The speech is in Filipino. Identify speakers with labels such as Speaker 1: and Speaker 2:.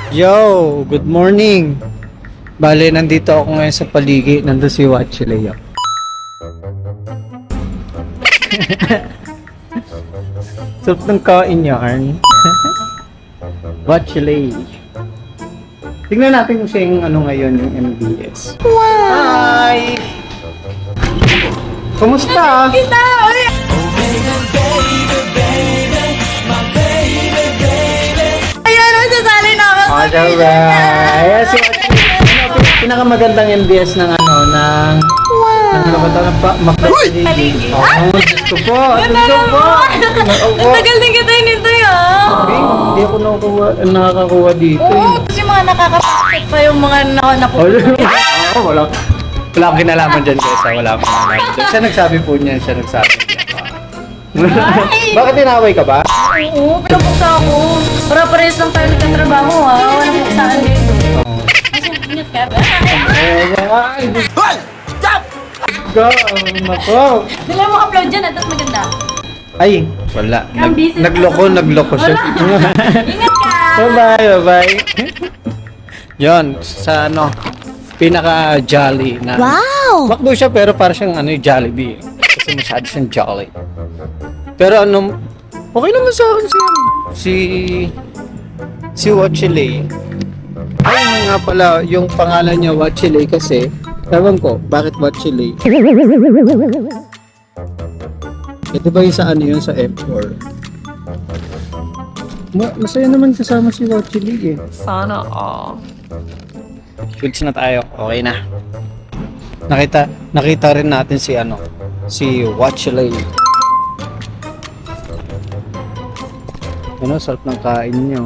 Speaker 1: Yo, good morning. Bale, nandito ako ngayon sa paligi. Nandun si Watchley. Sarap ng kain yarn. Watchley. Tingnan natin kung siya yung ano ngayon, yung MBS. Wow! Hi! Kumusta?
Speaker 2: Kita! Uy! Ayan, sasali na ako.
Speaker 1: Alright! Yes, si Watchley. Pinakamagandang MBS ng ano, ng ano ba ito?
Speaker 2: Paligi.
Speaker 1: Gusto po! Gusto po!
Speaker 2: Ang tagal din kita nito
Speaker 1: Hindi, hindi ako nakakakuha dito.
Speaker 2: Oo, kasi mga nakakapakit pa yung mga napupunta.
Speaker 1: Oo, wala akong kinalaman dyan guys. Wala akong kinalaman dyan. Siya nagsabi po niya, siya nagsabi niya. Bakit tinaway ka ba?
Speaker 2: Oo, pinapuksa ako. Para parehas lang tayo nagkatrabaho ha. Walang puksaan dito. Kasi ingat ka ba?
Speaker 1: Ay,
Speaker 2: Hoy! Stop!
Speaker 1: go! Nako!
Speaker 2: Dala mo upload dyan at maganda.
Speaker 1: Ay, wala.
Speaker 2: Ang busy.
Speaker 1: Nagloko siya.
Speaker 2: Ingat ka!
Speaker 1: Bye-bye. Yon, sa ano, pinaka-jolly na.
Speaker 2: Wow!
Speaker 1: Makdo siya pero para siyang ano, Jollibee. Kasi masyado siyang jolly. Pero ano, okay naman sa akin si Watchley. Ay nga pala, yung pangalan niya Watchley kasi, ewan ko, bakit Watchley? Ito ba yung sa ano yun, sa F4? Masaya naman kasama si Watchley eh.
Speaker 2: Sana all.
Speaker 1: Goods na tayo, okay na. Nakita rin natin si ano, si Watchley. Ano, sarap ng kain niyo.